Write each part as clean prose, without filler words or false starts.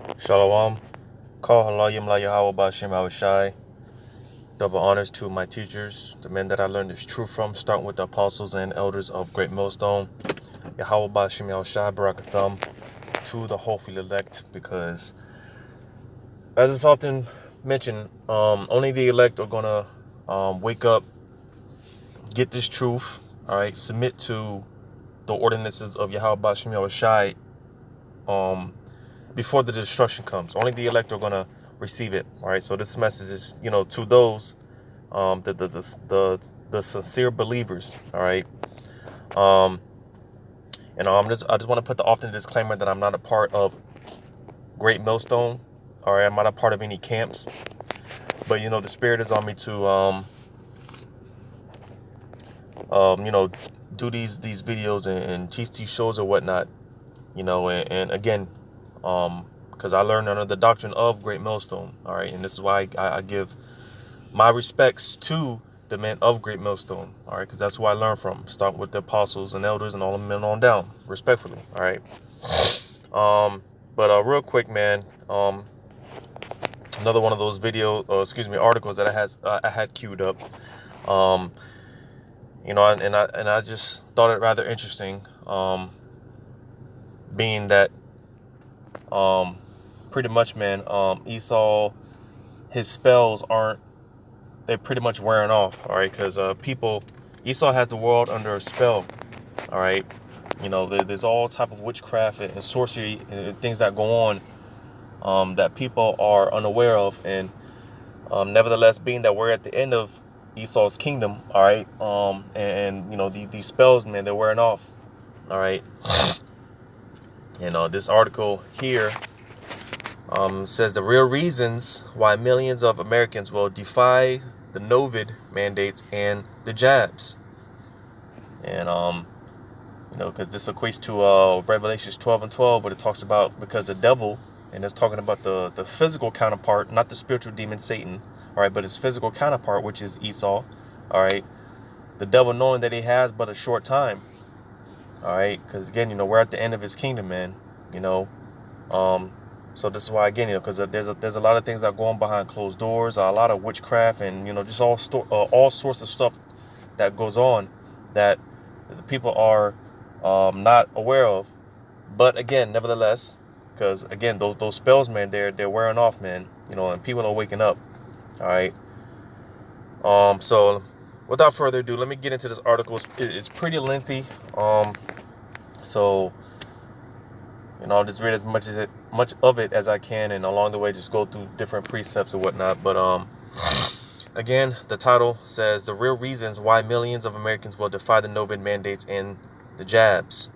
Shalom. Call halayim la Yahweh Ba'Shem Awashai. Double honors to my teachers, the men that I learned this truth from, starting with the apostles and elders of Great Millstone. Yahweh Ba'Shem Awashai, Barakatham, to the hopefully elect, because as it's often mentioned, only the elect are going to wake up, get this truth, all right, submit to the ordinances of Yahweh Ba'Shem Awashai, before the destruction comes. Only the elect are going to receive it. All right. So this message is, to those, the sincere believers. All right. Um, I just want to put the often disclaimer that I'm not a part of Great Millstone. All right. I'm not a part of any camps, but the Spirit is on me to, do these videos and teach these shows or whatnot. And again, because I learned under the doctrine of Great Millstone. All right, and this is why I give my respects to the men of Great Millstone. All right, because that's who I learned from. Start with the apostles and elders and all the men on down, respectfully. All right. But real quick, man. Another one of those articles that I had queued up. And I just thought it rather interesting. Being that, pretty much, man, Esau, his spells they're pretty much wearing off, all right, because Esau has the world under a spell, all right. There's all type of witchcraft and sorcery and things that go on, that people are unaware of, and nevertheless, being that we're at the end of Esau's kingdom, all right, these spells, man, they're wearing off, all right. This article here says the real reasons why millions of Americans will defy the COVID mandates and the jabs. And, because this equates to Revelations 12:12, where it talks about because the devil, and it's talking about the physical counterpart, not the spiritual demon Satan, all right, but his physical counterpart, which is Esau, all right. The devil knowing that he has but a short time, all right, because again, we're at the end of his kingdom, man, So this is why, again, because there's a lot of things that go on behind closed doors, a lot of witchcraft, and just all sorts of stuff that goes on that the people are not aware of. But again, nevertheless, because again, those spells, man, they're wearing off, man. And people are waking up. All right. So without further ado, let me get into this article. It's pretty lengthy. So. I'll just read as much of it as I can, and along the way just go through different precepts or whatnot. But again, the title says the real reasons why millions of Americans will defy the COVID mandates and the jabs.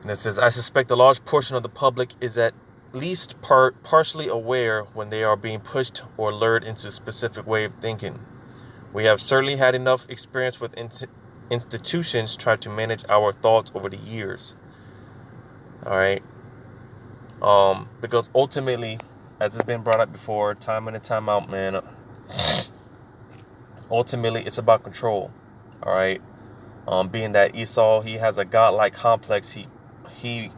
And it says, I suspect a large portion of the public is at least partially aware when they are being pushed or lured into a specific way of thinking. We have certainly had enough experience with institutions try to manage our thoughts over the years. All right. Because ultimately, as it's been brought up before, time in and time out, man, ultimately it's about control. All right. Being that Esau, he has a godlike complex. He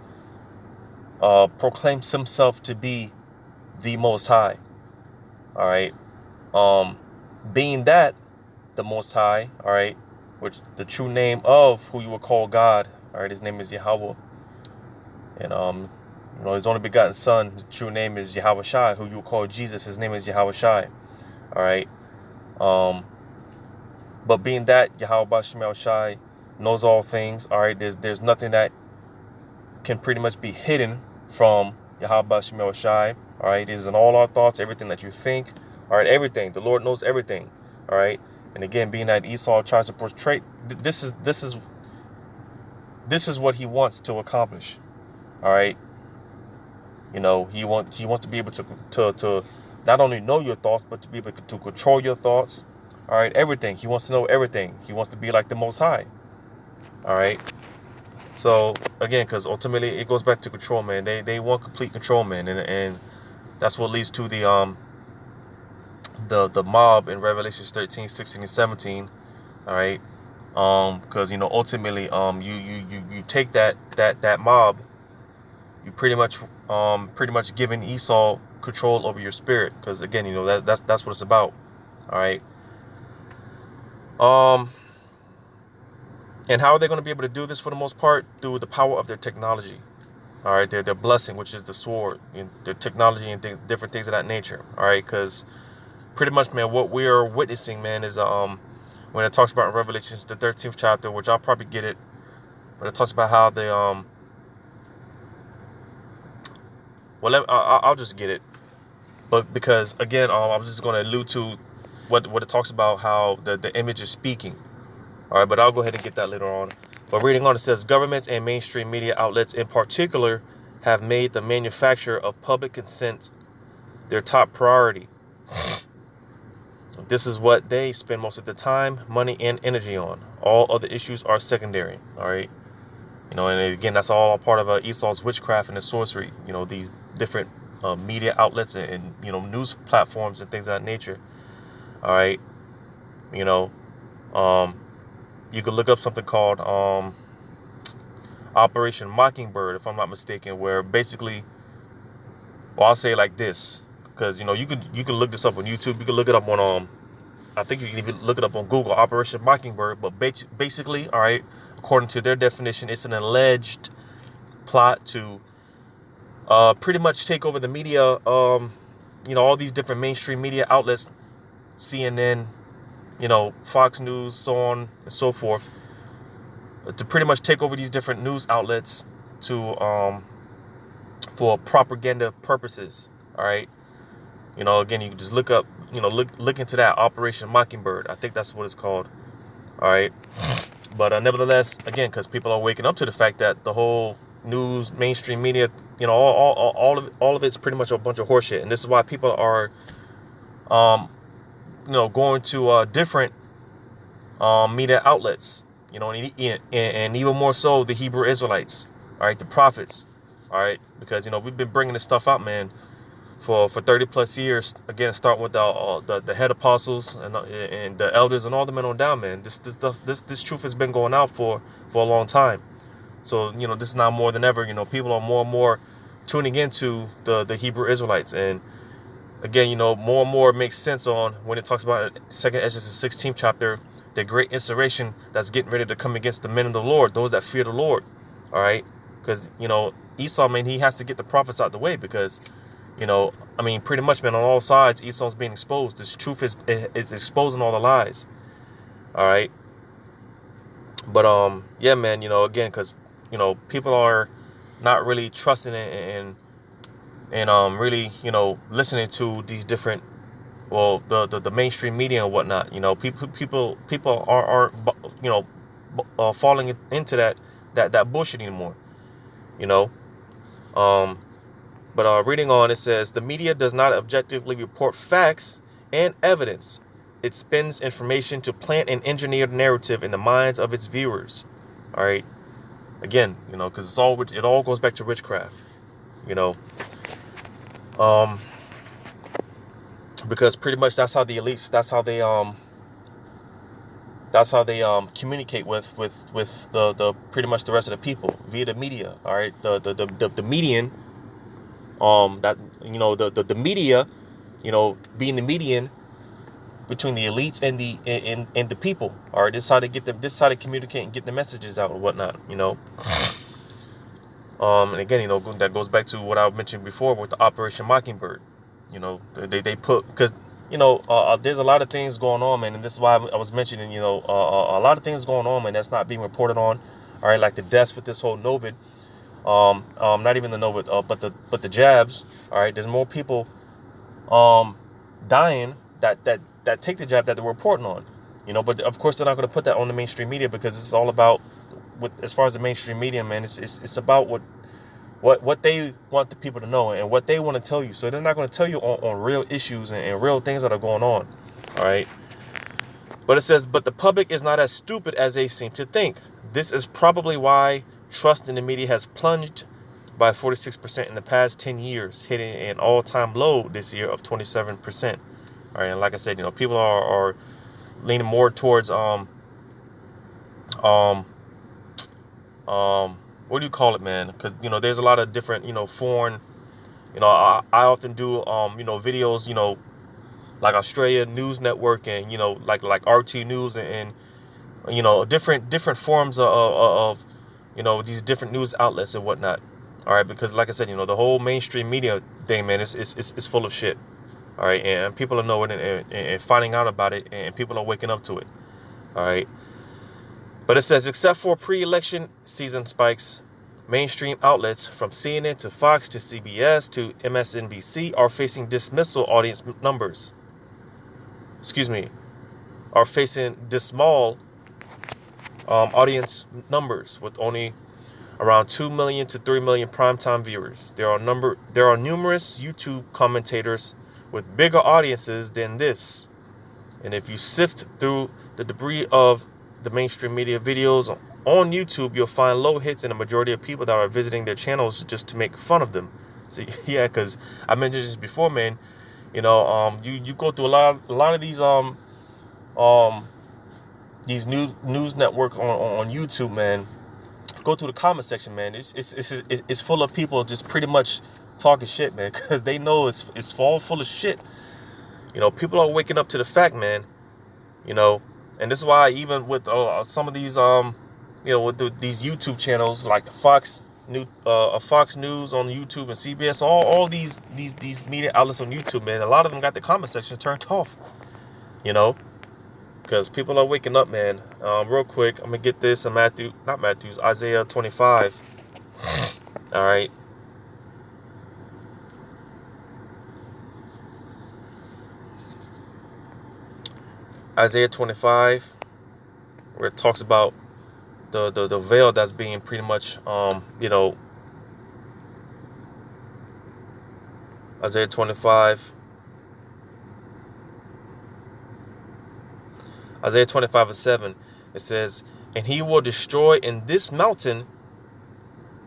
proclaims himself to be the Most High. All right. Being that the Most High, all right, which the true name of who you would call God, all right, his name is Yahweh. And his only begotten son, his true name is Yahweh Shai, who you will call Jesus. His name is Yahweh Shai. All right. But being that Yahweh Ba'Shem Shai knows all things, all right, there's nothing that can pretty much be hidden from Yahweh Ba'Shem Shai. All right. It is in all our thoughts, everything that you think. All right. Everything. The Lord knows everything. All right. And again, being that Esau tries to portray, this is what he wants to accomplish. All right. He wants to be able to not only know your thoughts, but to be able to control your thoughts. All right. Everything. He wants to know everything. He wants to be like the Most High. All right. So again, because ultimately it goes back to control, man. They want complete control, man. And that's what leads to the mob in Revelations 13, 16, and 17. All right. Because ultimately you take that mob, you pretty much giving Esau control over your spirit, because again, that's what it's about. All right. And how are they going to be able to do this for the most part? Through the power of their technology. All right, their blessing, which is the sword, and their technology and different things of that nature. All right, because pretty much, man, what we are witnessing, man, is when it talks about in Revelations, the 13th chapter, which I'll probably get it, but it talks about how they I'll just get it, but because again, I'm just going to allude to what it talks about, how the image is speaking. All right, but I'll go ahead and get that later on. But reading on, it says, governments and mainstream media outlets in particular have made the manufacture of public consent their top priority. This is what they spend most of the time, money, and energy on. All other issues are secondary. All right. And again, that's all a part of Esau's witchcraft and his sorcery. These different media outlets and news platforms and things of that nature. All right. You could look up something called Operation Mockingbird, if I'm not mistaken, where basically, well, I'll say it like this, because you could look this up on YouTube. You could look it up on I think you can even look it up on Google, Operation Mockingbird. But basically, all right, according to their definition, it's an alleged plot to pretty much take over the media. All these different mainstream media outlets, CNN, Fox News, so on and so forth, to pretty much take over these different news outlets to for propaganda purposes. All right. Again, you can just look up, look into that, Operation Mockingbird. I think that's what it's called. All right. But nevertheless, again, because people are waking up to the fact that the whole news, mainstream media, all of it's pretty much a bunch of horseshit. And this is why people are, going to different media outlets, and even more so the Hebrew Israelites, all right, the prophets, all right, because we've been bringing this stuff out, man, for 30 plus years. Again, starting with the head apostles and the elders and all the men on down, man. This truth has been going out for a long time. So this is now more than ever. People are more and more tuning into the Hebrew Israelites, and again, more and more it makes sense on when it talks about 2nd Ezra 16th chapter, the great insurrection that's getting ready to come against the men of the Lord, those that fear the Lord. All right, because Esau, man, he has to get the prophets out the way, because pretty much, man, on all sides, Esau's being exposed. This truth is exposing all the lies. All right. But, yeah, man, again, because, people are not really trusting it and really, listening to these different, well, the mainstream media and whatnot. People aren't falling into that bullshit anymore, But reading on, it says, the media does not objectively report facts and evidence. It spins information to plant an engineered narrative in the minds of its viewers. All right. Again, because it all goes back to witchcraft, because pretty much that's how the elites, that's how they communicate with the pretty much the rest of the people via the media. All right. The median, that the media, being the median between the elites and the people. All right, this is how they communicate and get the messages out and whatnot. And again, that goes back to what I mentioned before with the Operation Mockingbird. They put, because there's a lot of things going on, man, and this is why I was mentioning, a lot of things going on, man, that's not being reported on. All right, like the deaths with this whole Novid. Not even the Novid, but the jabs. All right, there's more people dying that take the jab that they're reporting on. But of course they're not going to put that on the mainstream media, because it's all about, as far as the mainstream media, man, it's about what they want the people to know and what they want to tell you. So they're not going to tell you on real issues and real things that are going on. All right. But it says, but the public is not as stupid as they seem to think. This is probably why trust in the media has plunged by 46% in the past 10 years, hitting an all-time low this year of 27%. All right, and like I said, people are leaning more towards what do you call it, man? Because, you know, there's a lot of different, you know, foreign, you know, I often do, you know, videos, you know, like Australia News Network and, you know, like RT News and you know, different forms of, you know, these different news outlets and whatnot. All right, because like I said, you know, the whole mainstream media thing, man, is full of shit. All right, and people are knowing and finding out about it, and people are waking up to it. All right, but it says except for pre-election season spikes, mainstream outlets from CNN to Fox to CBS to MSNBC are facing dismissal audience numbers. Excuse me, are facing dismal audience numbers with only around 2 million to 3 million primetime viewers. There are numerous YouTube commentators with bigger audiences than this. And if you sift through the debris of the mainstream media videos on YouTube, you'll find low hits and a majority of people that are visiting their channels just to make fun of them. So yeah, because I mentioned this before, man. You know, you go through a lot of these news network on YouTube, man. Go to the comment section, man. It's full of people just pretty much talking shit, man, because they know it's all full of shit. You know, people are waking up to the fact, man. You know, and this is why even with some of these you know, with these YouTube channels like Fox News on YouTube and CBS, all these media outlets on YouTube, man, a lot of them got the comment section turned off. You know, because people are waking up, man. Real quick, I'm gonna get this in Isaiah 25. All right. Isaiah 25, where it talks about the veil that's being pretty much you know, Isaiah 25. Isaiah 25:7, it says, and he will destroy in this mountain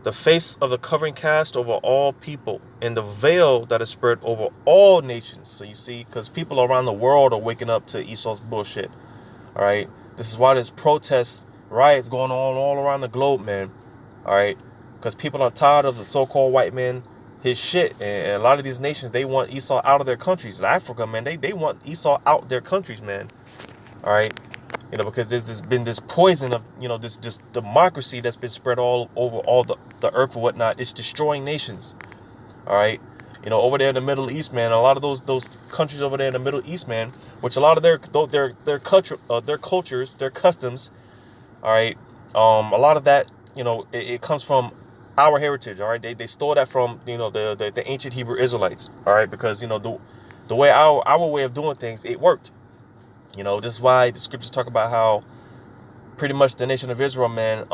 the face of the covering cast over all people, and the veil that is spread over all nations. So you see, because people around the world are waking up to Esau's bullshit. All right. This is why there's protests, riots going on all around the globe, man. All right. Because people are tired of the so-called white man, his shit. And a lot of these nations, they want Esau out of their countries. In Africa, man, they want Esau out their countries, man. All right. You know, because there's been this poison of, you know, this democracy that's been spread all over all the earth or whatnot. It's destroying nations. All right. You know, over there in the Middle East, man, a lot of those countries over there in the Middle East, man, which a lot of their cultures, their customs, all right, a lot of that, you know, it comes from our heritage. All right. They stole that from, you know, the ancient Hebrew Israelites. All right. Because, you know, the way our way of doing things, it worked. You know, this is why the scriptures talk about how pretty much the nation of Israel, man,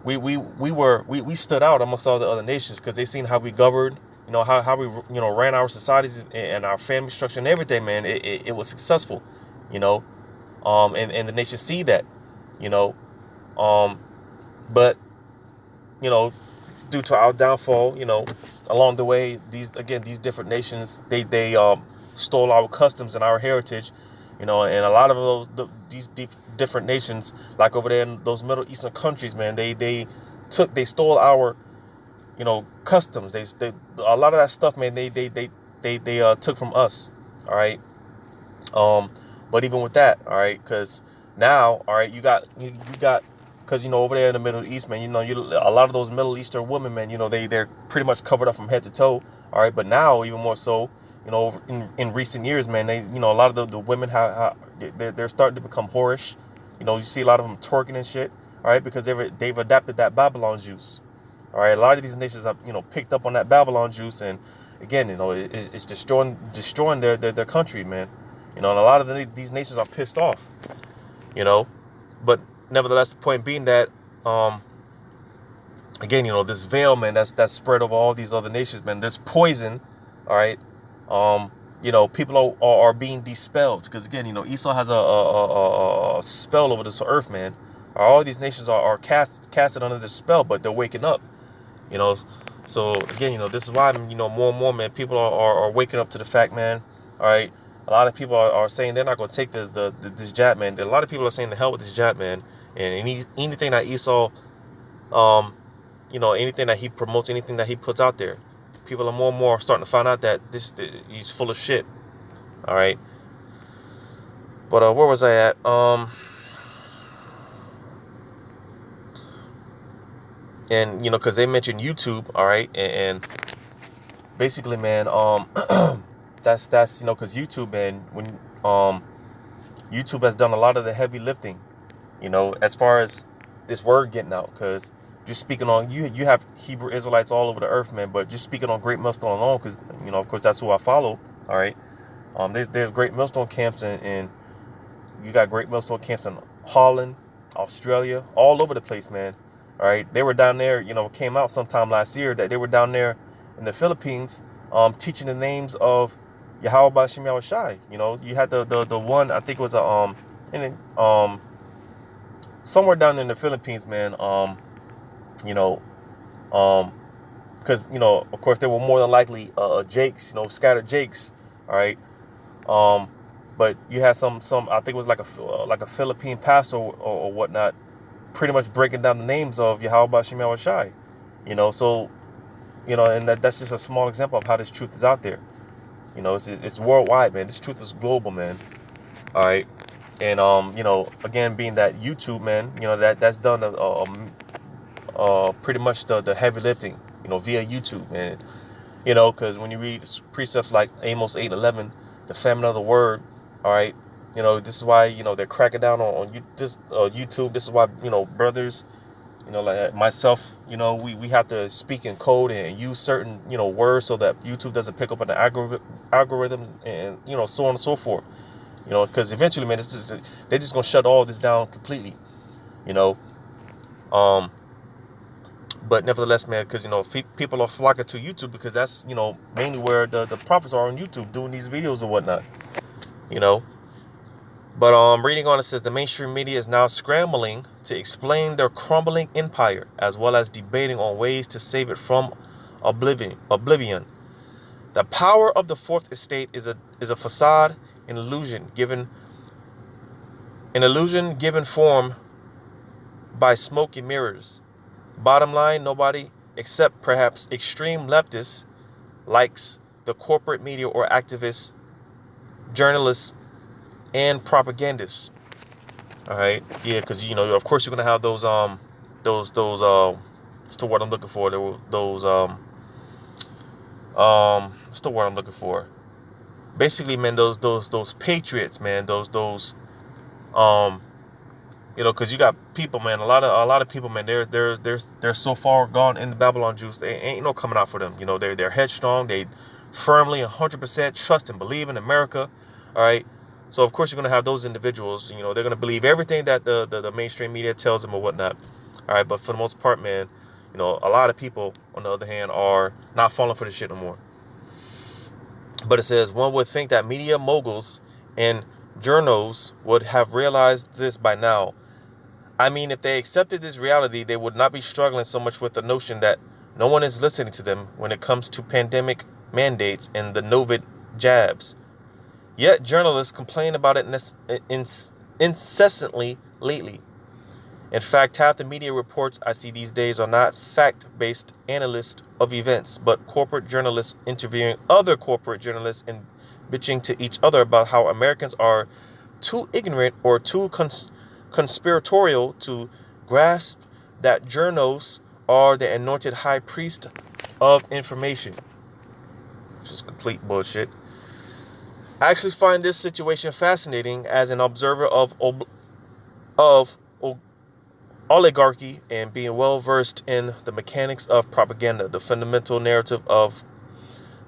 we stood out amongst all the other nations because they seen how we governed, you know, how we, you know, ran our societies and our family structure and everything, man. It was successful, you know, and the nation see that, you know, but, you know, due to our downfall, you know, along the way, these different nations, they stole our customs and our heritage. You know, and a lot of these different nations, like over there in those Middle Eastern countries, man, they stole our, you know, customs. They a lot of that stuff, man. They took from us. All right. But even with that, all right, because now, all right, you got, because, you know, over there in the Middle East, man, you know, a lot of those Middle Eastern women, man, you know, they're pretty much covered up from head to toe. All right, but now even more so. You know, in recent years, man, they, you know, a lot of the women they're starting to become whorish. You know, you see a lot of them twerking and shit. All right, because they've adapted that Babylon juice. All right, a lot of these nations have, you know, picked up on that Babylon juice, and again, you know, it's destroying their country, man. You know, and a lot of these nations are pissed off. You know, but nevertheless, the point being that, again, you know, this veil, man, that's spread over all these other nations, man. This poison, all right. You know, people are being dispelled because, again, you know, Esau has a spell over this earth, man. All these nations are casted under this spell, but they're waking up, you know. So again, you know, this is why, you know, more and more, man, people are waking up to the fact, man. All right, a lot of people are saying they're not going to take this jab, man. A lot of people are saying the hell with this jab, man. And anything that Esau anything that he promotes, anything that he puts out there. People are more and more starting to find out that he's full of shit. All right. But where was I at? And because they mentioned YouTube, all right, and basically, man, that's because YouTube, man, when YouTube has done a lot of the heavy lifting, as far as this word getting out, because just speaking on you have Hebrew Israelites all over the earth, man, but just speaking on Great Millstone alone, because of course that's who I follow, all right. There's Great Millstone camps and you got Great Millstone camps in Holland, Australia, all over the place, man. All right, they were down there. Came out sometime last year that they were down there in the Philippines, teaching the names of Yahweh Bashim Yahushai. You had the one, I think it was somewhere down there in the Philippines, man. Because of course, there were more than likely Jakes, scattered Jakes. All right. But you had some I think it was like a Philippine pastor or whatnot, pretty much breaking down the names of Yahweh Bashim Yahushai. So and that's just a small example of how this truth is out there. It's worldwide, man. This truth is global, man. All right. And again, being that YouTube, man, that's done pretty much the heavy lifting, via YouTube, man. Because when you read precepts like Amos 8:11, the famine of the word, all right, this is why they're cracking down on YouTube. This is why brothers, like myself, we have to speak in code and use certain words so that YouTube doesn't pick up on the algorithms and so on and so forth. Because eventually, man, they're just gonna shut all this down completely. But nevertheless, man, because people are flocking to YouTube because that's mainly where the prophets are on YouTube doing these videos or whatnot. But reading on, it says the mainstream media is now scrambling to explain their crumbling empire, as well as debating on ways to save it from oblivion. The power of the fourth estate is a facade, an illusion given form by smoke and mirrors. Bottom line, nobody except perhaps extreme leftists likes the corporate media or activists, journalists, and propagandists. All right, yeah, because of course you're gonna have those what's the word I'm looking for? Those what's the word I'm looking for? Basically, man, those patriots, man, those because you got people, man, a lot of people, man, they're so far gone in the Babylon juice, they ain't no coming out for them. They're headstrong, they firmly 100% trust and believe in America. All right. So of course you're gonna have those individuals, they're gonna believe everything that the mainstream media tells them or whatnot. All right, but for the most part, man, a lot of people, on the other hand, are not falling for this shit no more. But it says one would think that media moguls and journos would have realized this by now. I mean, if they accepted this reality, they would not be struggling so much with the notion that no one is listening to them when it comes to pandemic mandates and the Novid jabs. Yet journalists complain about it incessantly lately. In fact, half the media reports I see these days are not fact-based analysts of events, but corporate journalists interviewing other corporate journalists and bitching to each other about how Americans are too ignorant or too conspiratorial to grasp that journos are the anointed high priest of information, which is complete bullshit. I actually find this situation fascinating as an observer of oligarchy and being well versed in the mechanics of propaganda. The fundamental narrative of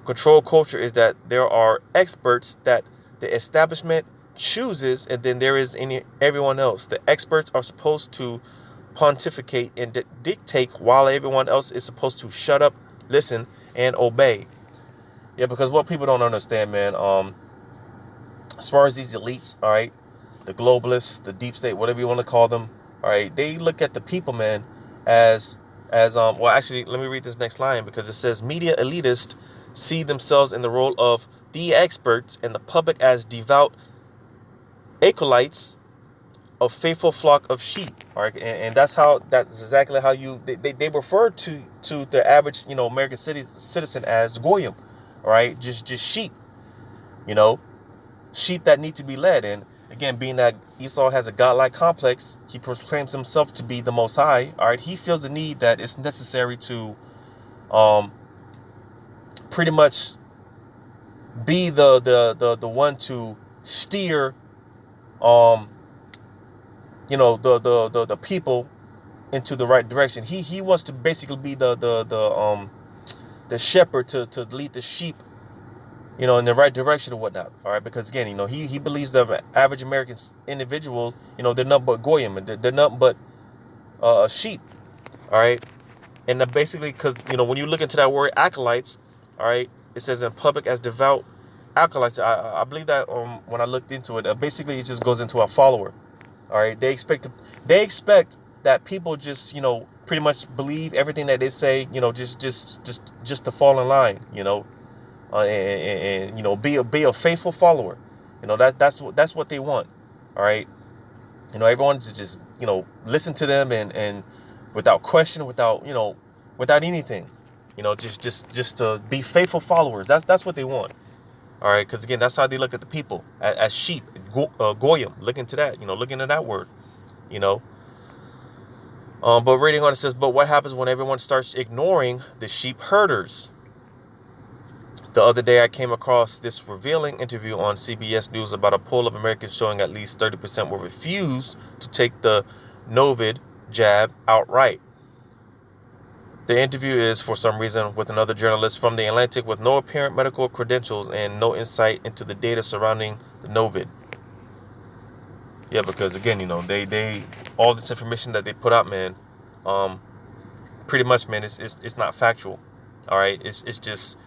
control culture is that there are experts that the establishment chooses, and then there is everyone else. The experts are supposed to pontificate and dictate, while everyone else is supposed to shut up, listen, and obey. Yeah, because what people don't understand, man, as far as these elites, all right, the globalists, the deep state, whatever you want to call them, all right, they look at the people, man, as well, actually, let me read this next line, because it says media elitists see themselves in the role of the experts and the public as devout acolytes of faithful flock of sheep. All right, and that's exactly how they refer to the average American citizen as goyim, all right, just sheep, you know, sheep that need to be led. And again, being that Esau has a godlike complex, he proclaims himself to be the Most High. All right, he feels the need that it's necessary to pretty much be the one to steer the people into the right direction. He wants to basically be the shepherd to lead the sheep, in the right direction or whatnot. All right, because again, he believes that average American individuals, they're nothing but goyim, and they're nothing but sheep. All right, and basically, because when you look into that word acolytes, all right, it says in public as devout acolytes. I believe that when I looked into it, basically it just goes into a follower. All right, they expect that people just pretty much believe everything that they say, just to fall in line, and be a faithful follower. That's what they want. All right, everyone to just listen to them and without question, without anything, just to be faithful followers. That's what they want. All right, because again, that's how they look at the people as sheep. Goyim, look into that. Look into that word. But reading on, it says, but what happens when everyone starts ignoring the sheep herders? The other day, I came across this revealing interview on CBS News about a poll of Americans showing at least 30% will refuse to take the Novid jab outright. The interview is, for some reason, with another journalist from The Atlantic with no apparent medical credentials and no insight into the data surrounding the Novid. Yeah, because again, they all this information that they put out, man, pretty much, man, it's not factual. All right, it's just,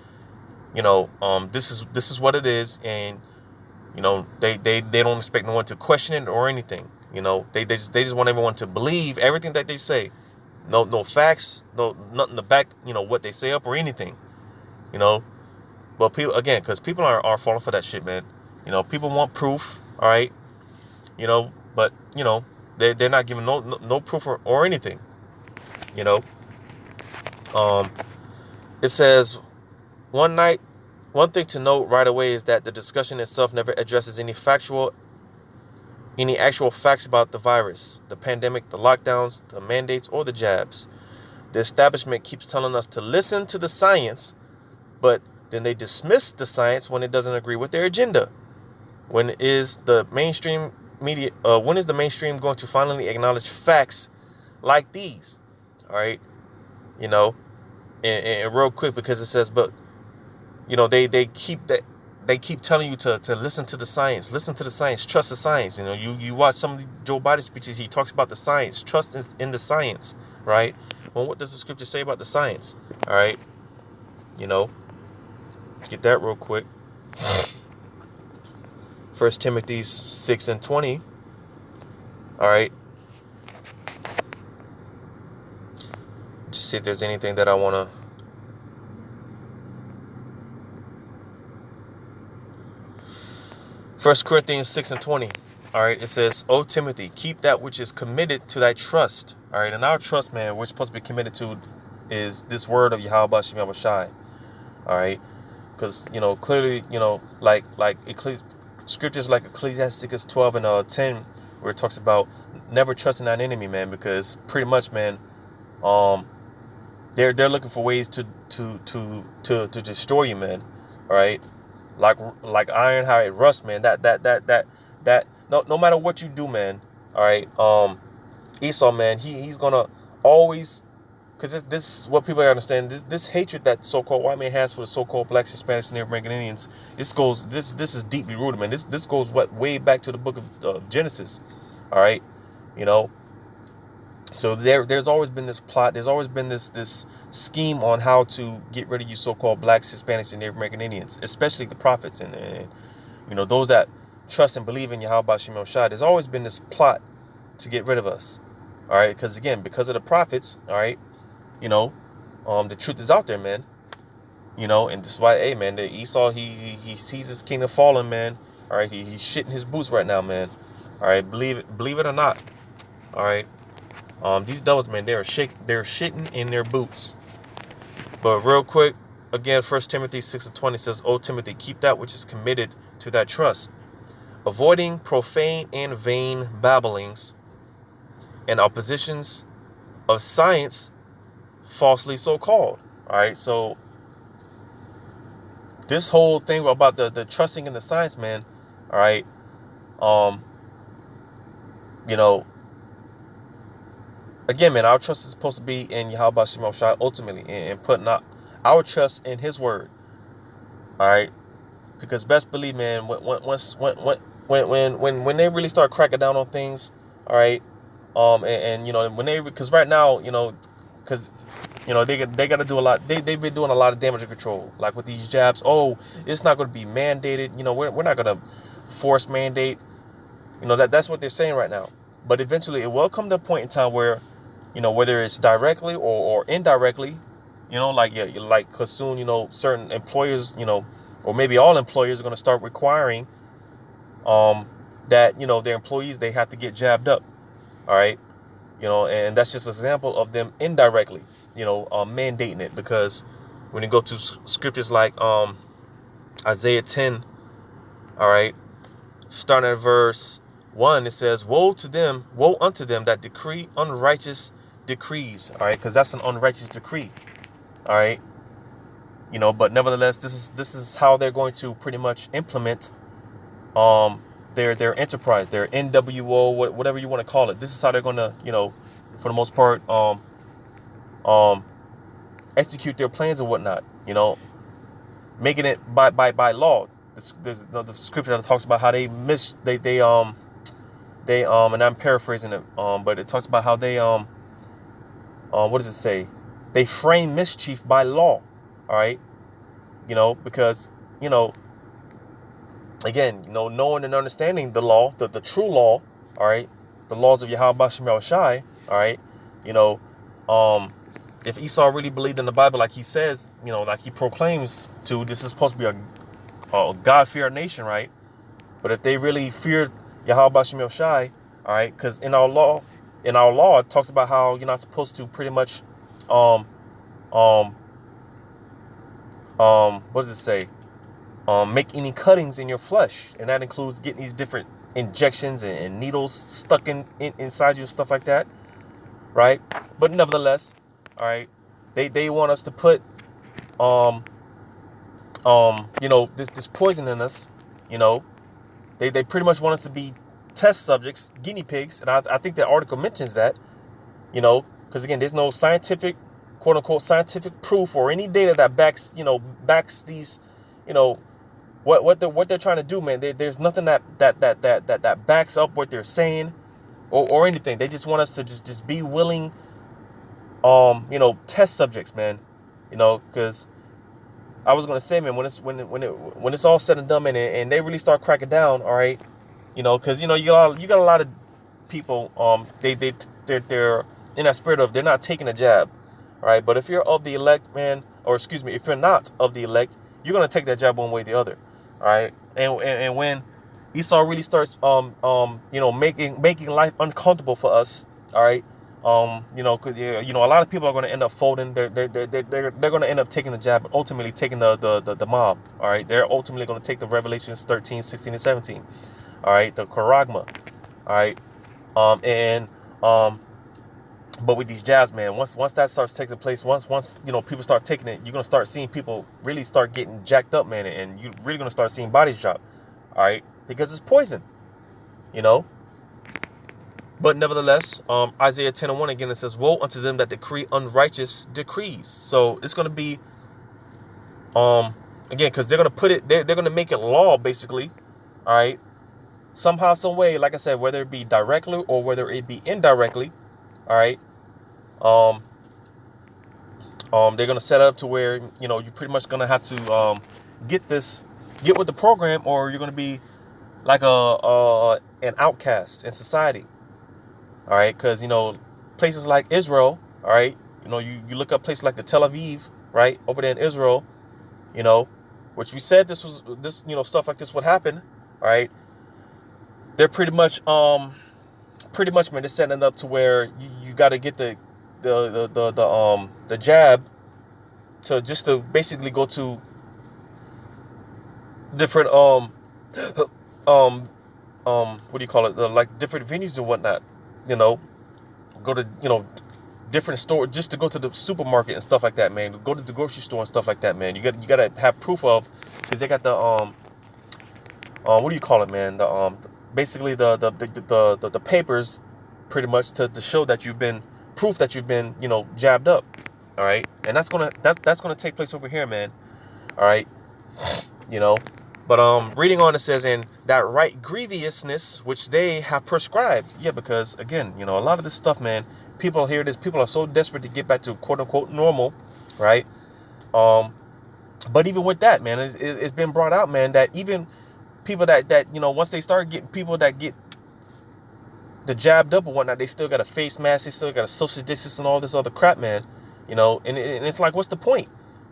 this is what it is, and they don't expect no one to question it or anything. They just want everyone to believe everything that they say. No facts, nothing to back what they say up or anything. But people, again, because people are falling for that shit, man. People want proof. All right. But they're not giving no proof or anything. It says one thing to note right away is that the discussion itself never addresses any actual facts about the virus, the pandemic, the lockdowns, the mandates, or the jabs. The establishment keeps telling us to listen to the science, but then they dismiss the science when it doesn't agree with their agenda. When is the mainstream media going to finally acknowledge facts like these? All right, and real quick, because it says, but they keep telling you to listen to the science, trust the science. You watch some of Joe Biden speeches, he talks about the science, trust in the science, right? Well, what does the scripture say about the science? All right, get that real quick. 1 Timothy 6:20. All right. Just see if there's anything that I want to. 1 Corinthians 6:20. All right. It says, O Timothy, keep that which is committed to thy trust. All right. And our trust, man, we're supposed to be committed to is this word of Yahweh Shem Shai. All right. Because, clearly, like scriptures like Ecclesiasticus 12:10, where it talks about never trusting that enemy, man, because pretty much, man, they're looking for ways to destroy you, man. All right, like iron, how it rusts, man. That no matter what you do, man. All right, Esau, man, he's gonna always. Because this is what people understand. This hatred that so-called white man has for the so-called blacks, Hispanics, and Native American Indians, this is deeply rooted, man. This goes way back to the book of Genesis. All right, So there's always been this plot. There's always been this scheme on how to get rid of you so-called blacks, Hispanics, and Native American Indians, especially the prophets and those that trust and believe in Yahweh Shem Shai. There's always been this plot to get rid of us. All right, because of the prophets. All right. The truth is out there, man. And that's why, hey, man, the Esau, he sees his kingdom falling, man. All right, he's shitting his boots right now, man. All right, believe it or not. All right, These devils, man, they're shitting in their boots. But real quick, again, 1 Timothy 6:20 says, "O Timothy, keep that which is committed to thy trust, avoiding profane and vain babblings and oppositions of science, falsely so called." All right, so this whole thing about the trusting in the science, man. All right, you know, again, man, our trust is supposed to be in Yahweh Shema Shai ultimately, and putting our trust in His word. All right, because best believe, man, when they really start cracking down on things, all right, and you know, because right now, you know, because you know, they got to do a lot. They've been doing a lot of damage control, like with these jabs. Oh, it's not going to be mandated. You know, we're not going to force mandate. You know, that's what they're saying right now. But eventually, it will come to a point in time where, you know, whether it's directly or indirectly, you know, like because soon, you know, certain employers, you know, or maybe all employers are going to start requiring that, you know, their employees, they have to get jabbed up. All right. You know, and that's just an example of them indirectly, you know, mandating it, because when you go to scriptures like Isaiah 10, all right, starting at verse 1, it says, woe unto them that decree unrighteous decrees. All right, because that's an unrighteous decree. All right, you know, but nevertheless, this is how they're going to pretty much implement their enterprise, their NWO, whatever you want to call it. This is how they're going to, you know, for the most part, execute their plans and whatnot. You know, making it by law. There's another scripture that talks about how they and I'm paraphrasing it, but it talks about how they what does it say? They frame mischief by law. All right, you know, because, you know, again, you know, knowing and understanding the law, the true law, all right, the laws of Yahweh Shem Shai, all right, you know, if Esau really believed in the Bible like he says, you know, like he proclaims to, this is supposed to be a God-fearing nation, right? But if they really feared Yahweh Shem Shai, all right, because in our law, it talks about how you're not supposed to pretty much, what does it say? Make any cuttings in your flesh, and that includes getting these different injections and needles stuck inside you and stuff like that, right? But nevertheless, all right, they want us to put you know, this poison in us. You know, they pretty much want us to be test subjects, guinea pigs, and I think that article mentions that, you know, because again, there's no scientific, quote unquote, scientific proof or any data that backs these, you know, what they're trying to do, man. There's nothing that backs up what they're saying or anything. They just want us to just be willing, you know, test subjects, man. You know, because I was gonna say, man, when it's all said and done, man, and they really start cracking down, all right, you know, because you know you got a lot of people, they're in that spirit of they're not taking a jab, all right. But if you're of the elect, man, or excuse me, if you're not of the elect, you're gonna take that jab one way or the other. All right, and when Esau really starts, you know, making life uncomfortable for us, all right, you know, because you know, a lot of people are going to end up folding. They're going to end up taking the jab, ultimately taking the mob. All right, they're ultimately going to take the Revelations 13, 16, and 17. All right, the charagma. All right, but with these jabs, man, once that starts taking place, once you know people start taking it, you're gonna start seeing people really start getting jacked up, man, and you're really gonna start seeing bodies drop, all right, because it's poison, you know. But nevertheless, Isaiah 10:1 again, it says, "Woe unto them that decree unrighteous decrees." So it's gonna be, again, because they're gonna put it, they're gonna make it law, basically, all right, somehow, some way, like I said, whether it be directly or whether it be indirectly, all right. They're gonna set it up to where, you know, you're pretty much gonna have to get with the program, or you're gonna be like an outcast in society. All right, because you know, places like Israel, all right, you know, you look up places like the Tel Aviv, right, over there in Israel, you know, which we said this you know, stuff like this would happen, all right. They're pretty much man, they're setting it up to where got to get the jab to basically go to different what do you call it, like different venues and whatnot, you know, go to, you know, different store, just to go to the supermarket and stuff like that, man. Go to the grocery store and stuff like that, man. You gotta have proof of, because they got the what do you call it, man, the basically the papers, pretty much, to show that you've been, proof that you've been, you know, jabbed up. All right, and that's gonna take place over here, man. All right, you know. But reading on, it says, in that right grievousness which they have prescribed. Yeah, because again, you know, a lot of this stuff, man, people hear this, people are so desperate to get back to quote unquote normal, right? But even with that, man, it's been brought out, man, that even people that you know, once they start getting people that get the jabbed up or whatnot, they still got a face mask, they still got a social distance and all this other crap, man. You know, and it's like, what's the point?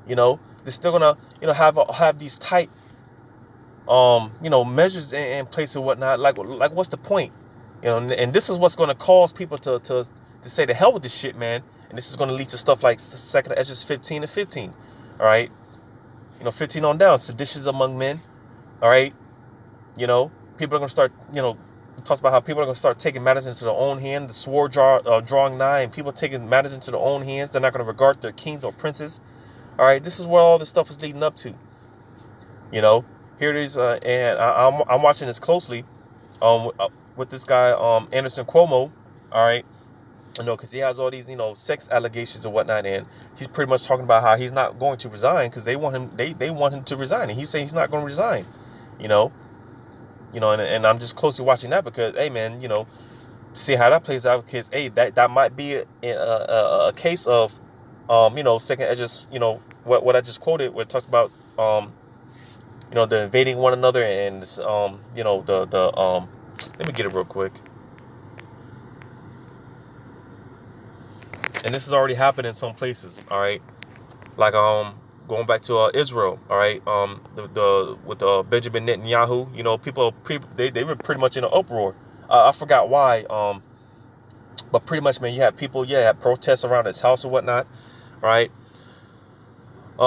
You know, they're still gonna, you know, have these tight you know, measures in place and whatnot. Like what's the point? You know, and this is what's going to cause people to say the hell with this shit, man. And this is going to lead to stuff like Second Esdras 15 and 15. All right, you know, 15 on down, seditions among men. All right, you know, people are going to start, you know, it talks about how people are going to start taking matters into their own hand, the sword drawing nigh, and people taking matters into their own hands. They're not going to regard their kings or princes. All right, this is where all this stuff is leading up to. You know. Here it is, and I'm watching this closely, with this guy, Anderson Cuomo, all right, you know, because he has all these, you know, sex allegations and whatnot, and he's pretty much talking about how he's not going to resign because they want him to resign, and he's saying he's not going to resign, you know, and I'm just closely watching that because, hey, man, you know, see how that plays out, because, hey, that might be a case of, you know, Second Esdras, you know, what I just quoted, where it talks about, you know, the invading one another, and you know, let me get it real quick. And this has already happened in some places, all right? Like going back to Israel, all right? With Benjamin Netanyahu, you know, people they were pretty much in an uproar. I forgot why, but pretty much, man, you had people, had protests around his house or whatnot, right?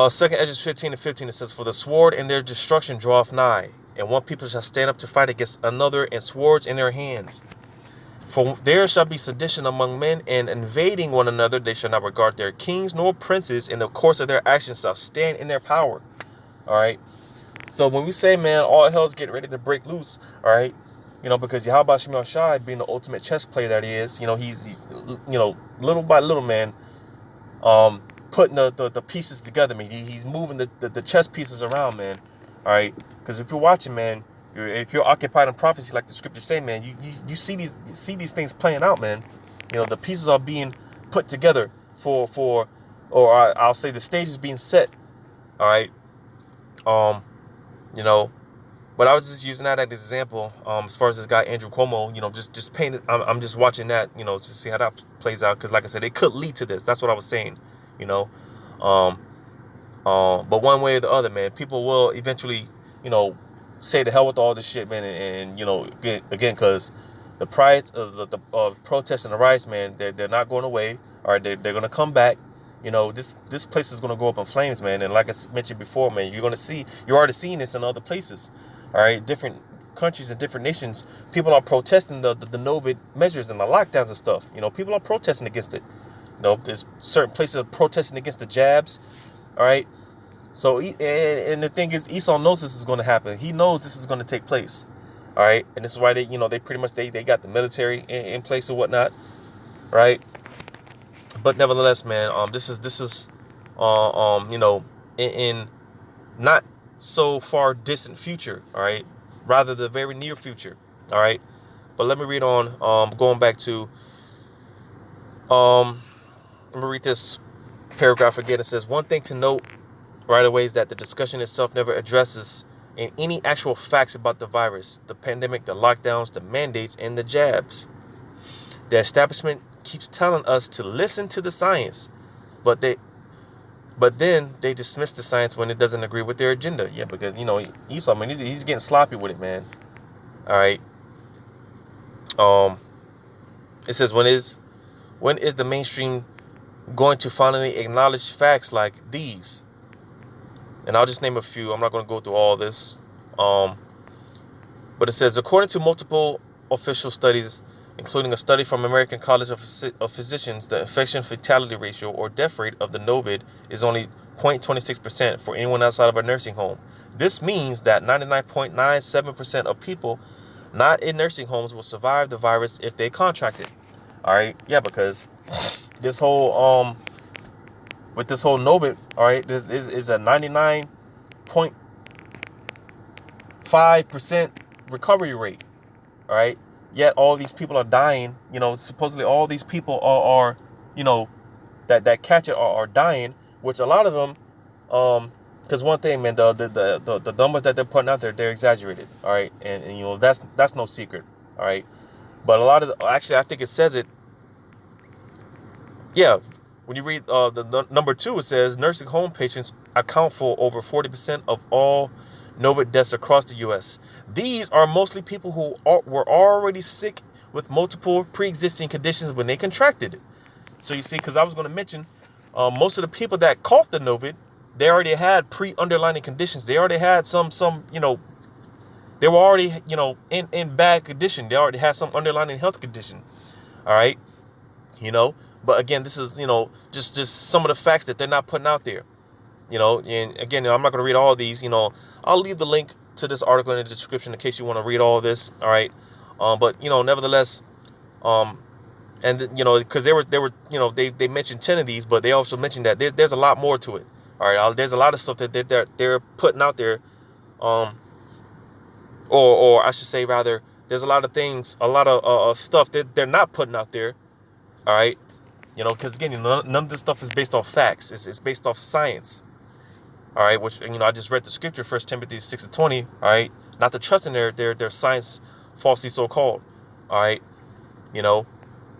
Second Esdras 15 and 15, it says, for the sword and their destruction draweth nigh, and one people shall stand up to fight against another, and swords in their hands. For there shall be sedition among men, and invading one another. They shall not regard their kings nor princes, in the course of their actions shall stand in their power. All right. So when we say, man, all hell's getting ready to break loose, all right, you know, because Yahweh Shem Shai, being the ultimate chess player that he is, you know, he's you know, little by little, man, putting the pieces together, man. He's moving the chess pieces around, man. All right, because if you're watching, man, if you're occupied in prophecy, like the scriptures say, man, you see these things playing out, man. You know, the pieces are being put together for or I'll say the stage is being set. All right, you know, but I was just using that as an example. As far as this guy Andrew Cuomo, you know, just painted. I'm just watching that, you know, to see how that plays out, because, like I said, it could lead to this. That's what I was saying. You know, but one way or the other, man, people will eventually, you know, say the hell with all this shit, man, and you know, again, because the pride of the protests and the riots, man, they're not going away. All right, they're going to come back. You know, this place is going to go up in flames, man. And like I mentioned before, man, you're already seeing this in other places. All right, different countries and different nations, people are protesting the COVID measures and the lockdowns and stuff. You know, people are protesting against it. You know, there's certain places protesting against the jabs. All right. So, and the thing is, Esau knows this is going to happen. He knows this is going to take place. All right. And this is why they pretty much, they got the military in place or whatnot. Right. But nevertheless, man, this is, you know, in not so far distant future. All right. Rather the very near future. All right. But let me read on, going back to, let me read this paragraph again. It says, one thing to note right away is that the discussion itself never addresses in any actual facts about the virus, the pandemic, the lockdowns, the mandates, and the jabs. The establishment keeps telling us to listen to the science, but then they dismiss the science when it doesn't agree with their agenda. Yeah, because, you know, Esau, man, he's getting sloppy with it, man. All right. It says, When is the mainstream going to finally acknowledge facts like these? And I'll just name a few. I'm not going to go through all this. But it says, according to multiple official studies, including a study from American College of Physicians, the infection fatality ratio or death rate of the COVID is only 0.26% for anyone outside of a nursing home. This means that 99.97% of people not in nursing homes will survive the virus if they contract it. All right, yeah, because this whole with this whole COVID, all right, this is a 99.5% recovery rate. All right, yet all these people are dying. You know, supposedly all these people are you know, that catch it are dying, which a lot of them, because one thing, man, the numbers that they're putting out there, they're exaggerated. All right, and you know, that's no secret. All right, but a lot of actually, I think it says it. Yeah, when you read the number 2, it says nursing home patients account for over 40% of all COVID deaths across the U.S. These are mostly people who were already sick with multiple pre-existing conditions when they contracted it. So you see, because I was going to mention, most of the people that caught the COVID, they already had pre-underlying conditions. They already had some, you know, they were already, you know, in bad condition. They already had some underlying health condition. All right, you know. But again, this is, you know, just some of the facts that they're not putting out there. You know, and again, I'm not going to read all these. You know, I'll leave the link to this article in the description in case you want to read all this. All right, but you know, nevertheless, and you know, because they were, you know, they mentioned 10 of these, but they also mentioned that there's a lot more to it. All right, there's a lot of stuff that they're putting out there, or I should say rather, there's a lot of things, a lot of stuff that they're not putting out there. All right, you know, because again, you know, none of this stuff is based off facts. It's based off science. All right, which, you know, I just read the scripture, 1 Timothy 6:20. All right, not to trust in their science, falsely so called. All right, you know,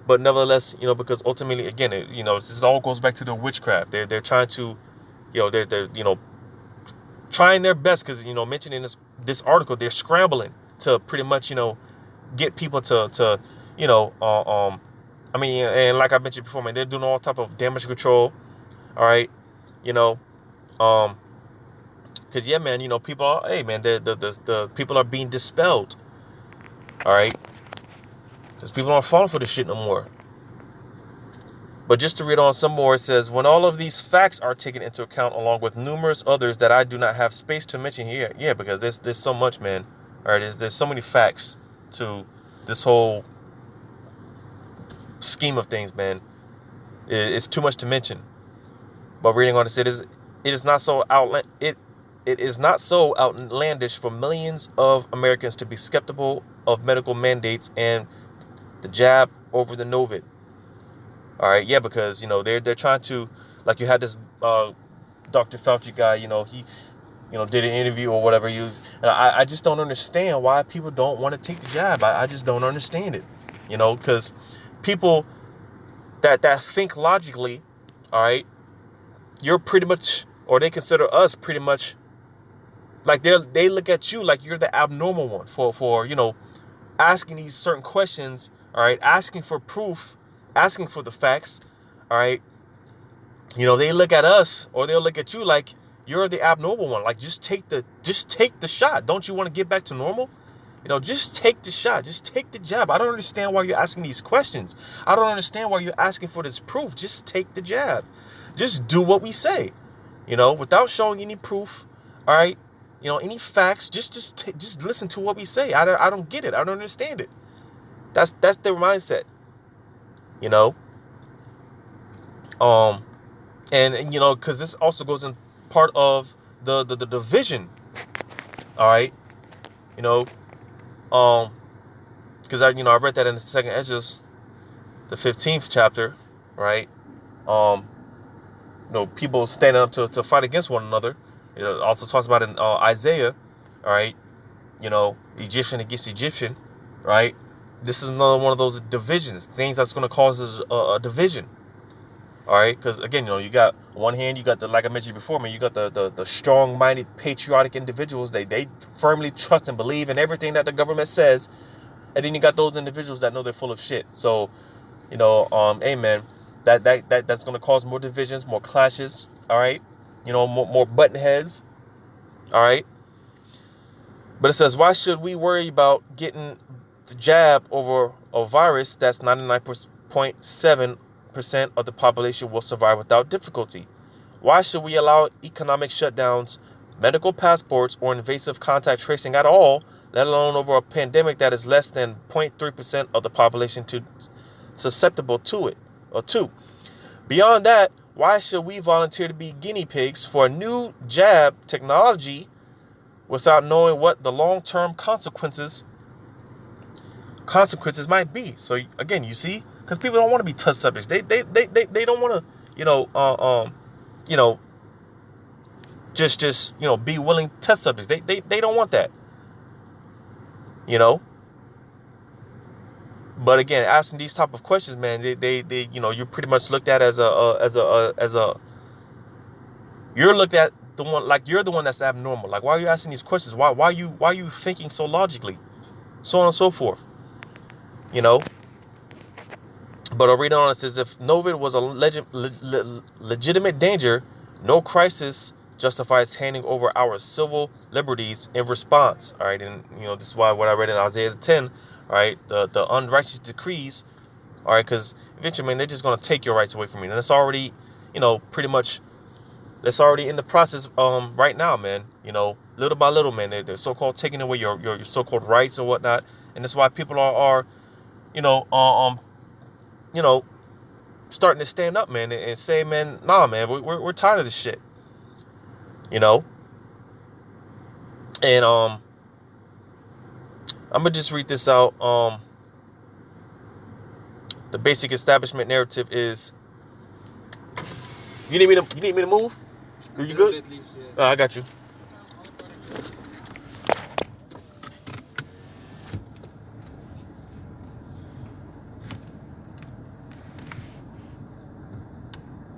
but nevertheless, you know, because ultimately, again, you know, this all goes back to the witchcraft. They're trying to, you know, they're you know, trying their best, because, you know, mentioning this article, they're scrambling to pretty much, you know, get people to you know, I mean, and like I mentioned before, man, they're doing all type of damage control. All right, you know, because yeah, man, you know, people are, hey, man, the people are being dispelled. All right, because people aren't falling for this shit no more. But just to read on some more, it says, when all of these facts are taken into account, along with numerous others that I do not have space to mention here. Yeah, because there's so much, man. All right, there's so many facts to this whole scheme of things, man. It's too much to mention. But reading on this, it is not so outlandish for millions of Americans to be skeptical of medical mandates and the jab over the COVID. All right, yeah, because, you know, they're trying to, like, you had this Dr. Fauci guy, you know, he, you know, did an interview or whatever he was, and I just don't understand why people don't want to take the jab. I just don't understand it, you know, because people that think logically, all right, you're pretty much, or they consider us pretty much, like they look at you like you're the abnormal one for you know, asking these certain questions, all right, asking for proof, asking for the facts, all right. You know, they look at us, or they'll look at you like you're the abnormal one. Like, just take the shot. Don't you want to get back to normal? You know, just take the shot. Just take the jab. I don't understand why you're asking these questions. I don't understand why you're asking for this proof. Just take the jab. Just do what we say, you know, without showing any proof. All right. You know, any facts, just listen to what we say. I don't get it. I don't understand it. That's their mindset, you know. And you know, because this also goes in part of the division. All right, you know, because I read that in the second Ezra, the 15th chapter, right? You know, people standing up to fight against one another. It also talks about in Isaiah, all right, you know, Egyptian against Egyptian, right? This is another one of those divisions, things that's going to cause a division. All right, because again, you know, you got one hand, you got the, like I mentioned before, man, you got the strong-minded, patriotic individuals. They firmly trust and believe in everything that the government says, and then you got those individuals that know they're full of shit. So, Hey man, that's going to cause more divisions, more clashes. All right, more button heads. All right, but it says, why should we worry about getting the jab over a virus that's 99.7% of the population will survive without difficulty? Why should we allow economic shutdowns, medical passports, or invasive contact tracing at all, let alone over a pandemic that is less than 0.3% of the population to susceptible to it? Or two, beyond that, why should we volunteer to be guinea pigs for a new jab technology without knowing what the long-term consequences might be? So again, you see, because people don't want to be test subjects. They don't want to, you know, just be willing test subjects. They don't want that, you know. But again, asking these type of questions, man, they you're pretty much looked at as a you're looked at the one, like you're the one that's abnormal. Like, why are you asking these questions? Why are you thinking so logically, so on and so forth, you know. But I'll read on. It says, if COVID was a legitimate danger, no crisis justifies handing over our civil liberties in response. All right, and this is why what I read in Isaiah 10. All right, the unrighteous decrees. All right, because eventually, man, they're just gonna take your rights away from you, and it's already, pretty much, that's already in the process. Right now, man. Little by little, man, they're so-called taking away your so-called rights and whatnot, and that's why people are starting to stand up, man, and say, man, nah, man, we're tired of this shit, and I'm gonna just read this out. The basic establishment narrative is. You need me to move? Are you good? I got you.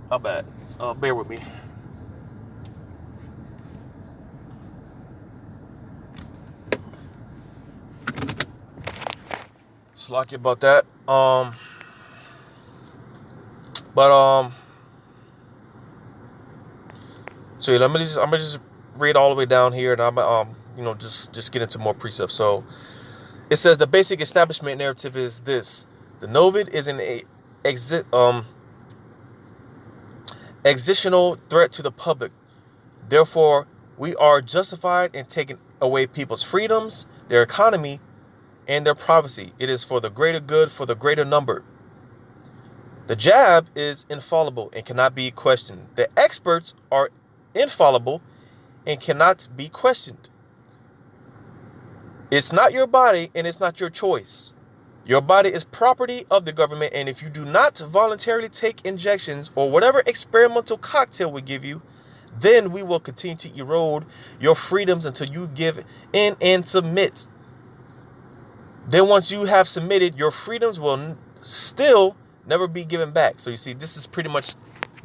How bad? Bear with me. Slack you about that. So yeah, I'm gonna just read all the way down here, and I'm just get into more precepts. So it says the basic establishment narrative is this: the Novid is an existential threat to the public. Therefore, we are justified in taking away people's freedoms, their economy, and their privacy. It is for the greater good, for the greater number. The jab is infallible and cannot be questioned. The experts are infallible and cannot be questioned. It's not your body and it's not your choice. Your body is property of the government, and if you do not voluntarily take injections or whatever experimental cocktail we give you, then we will continue to erode your freedoms until you give in and submit. Then once you have submitted, your freedoms will still never be given back. So you see, this is pretty much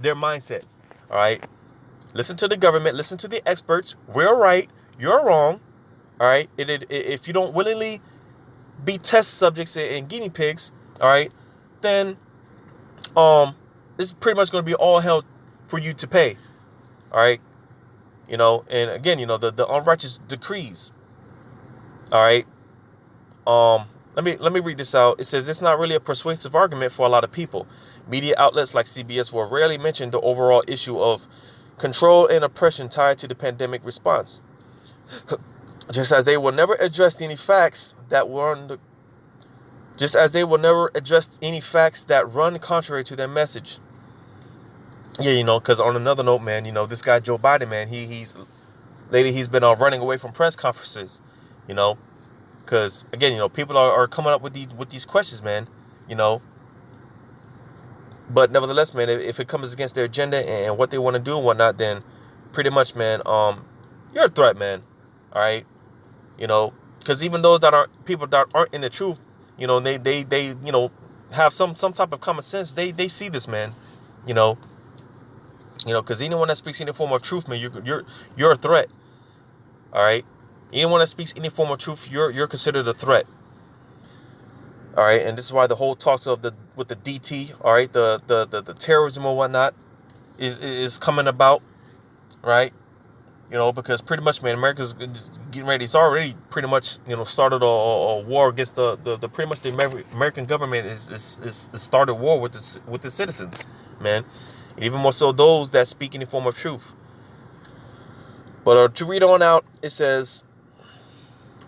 their mindset. All right. Listen to the government. Listen to the experts. We're right. You're wrong. All right. If you don't willingly be test subjects and guinea pigs, all right, then it's pretty much going to be all hell for you to pay. All right. And again, the unrighteous decrees. All right. Let me read this out. It says it's not really a persuasive argument for a lot of people. Media outlets like CBS will rarely mention the overall issue of control and oppression tied to the pandemic response. Just as they will never address any facts that run contrary to their message. Yeah, because on another note, man, this guy Joe Biden, man, he's been running away from press conferences, because again, people are coming up with these questions, man, But nevertheless, man, if it comes against their agenda and what they want to do and whatnot, then pretty much, man, you're a threat, man. All right, because even those people that aren't in the truth, they have some type of common sense. They see this, man, because anyone that speaks any form of truth, man, you're a threat. All right, anyone that speaks any form of truth, you're considered a threat. All right, and this is why the whole talks of the with the DT, all right, the terrorism or whatnot is coming about, right? Because pretty much, man, America's just getting ready. It's already pretty much, started a war against the pretty much the American government is started war with the citizens, man, and even more so those that speak any form of truth. But to read on out, it says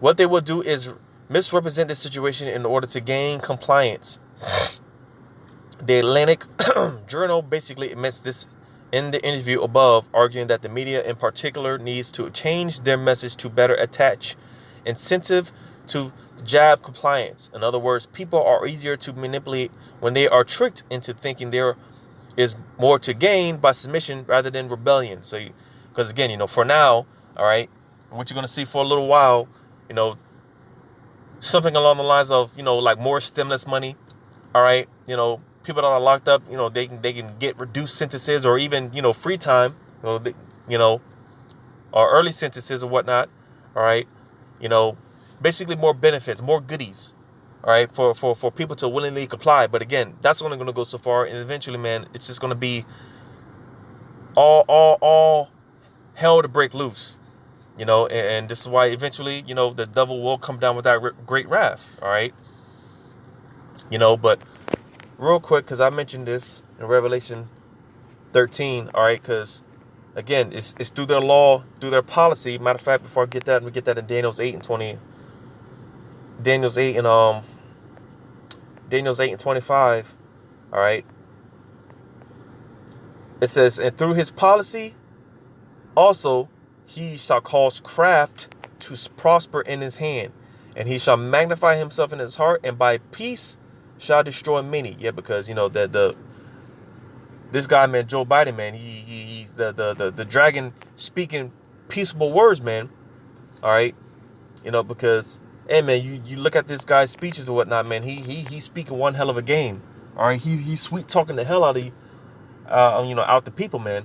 what they will do is misrepresent the situation in order to gain compliance. The Atlantic Journal basically admits this in the interview above, arguing that the media in particular needs to change their message to better attach incentive to jab compliance. In other words, people are easier to manipulate when they are tricked into thinking there is more to gain by submission rather than rebellion. So, because again, for now, all right, what you're going to see for a little while, something along the lines of, like more stimulus money, all right, people that are locked up, they can get reduced sentences or even, free time, or early sentences or whatnot, all right, basically more benefits, more goodies, all right, for people to willingly comply. But again, that's only going to go so far, and eventually, man, it's just going to be all hell to break loose, and this is why eventually, the devil will come down with that great wrath, all right, but real quick, because I mentioned this in Revelation 13, all right, because again, it's through their law, through their policy. Matter of fact, before I get that, we get that in Daniel's 8 and 20, Daniel's 8 and 25, all right. It says, and through his policy, also he shall cause craft to prosper in his hand, and he shall magnify himself in his heart, and by peace shall destroy many. Yeah, because this guy, man, Joe Biden, man, he's the dragon speaking peaceable words, man. All right, because hey, man, you look at this guy's speeches and whatnot, man. He's speaking one hell of a game. All right, he's sweet talking the hell out of out the people, man.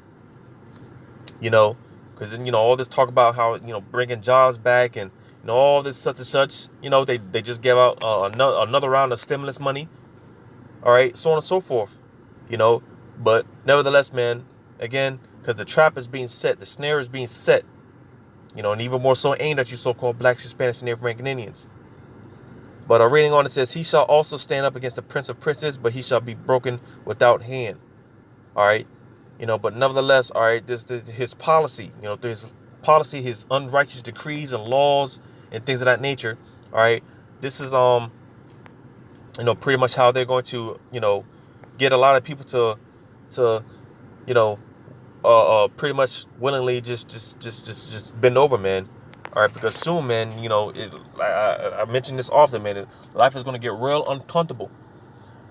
Because all this talk about how bringing jobs back and all this such and such. They just gave out another round of stimulus money. All right, so on and so forth. But nevertheless, man, again, because the trap is being set, the snare is being set. And even more so aimed at you so-called blacks, Hispanics, and Native American Indians. But reading on, it says, he shall also stand up against the prince of princes, but he shall be broken without hand. All right. But nevertheless, all right, this his policy, through his policy, his unrighteous decrees and laws and things of that nature. All right. This is, pretty much how they're going to, get a lot of people to, pretty much willingly just bend over, man. All right, because soon, man, I mention this often, man. Life is going to get real uncomfortable.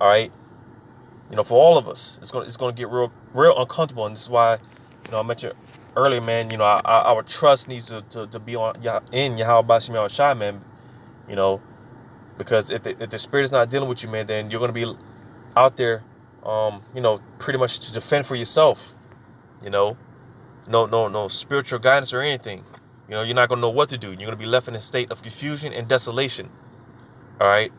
All right, for all of us, it's going to get real uncomfortable, and this is why, I mentioned earlier, man. Our trust needs to be in Yahweh Bashim Yahushua, man. Because if the spirit is not dealing with you, man, then you're going to be out there, pretty much to defend for yourself. No spiritual guidance or anything. You're not going to know what to do. You're going to be left in a state of confusion and desolation. All right.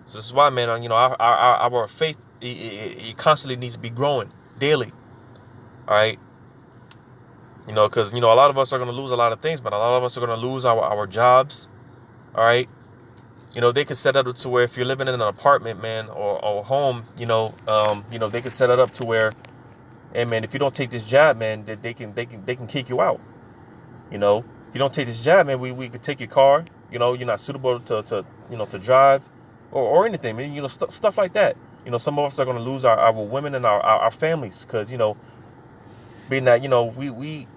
So this is why, man, our faith, it constantly needs to be growing daily. All right. Because, a lot of us are going to lose a lot of things, but a lot of us are going to lose our jobs. All right. They could set it up to where if you're living in an apartment, man, or a home, they could set it up to where, hey, man, if you don't take this job, man, that they can kick you out. If you don't take this job, man, we could take your car. You're not suitable to drive or anything. I mean, stuff like that. Some of us are going to lose our women and our families because, being that, we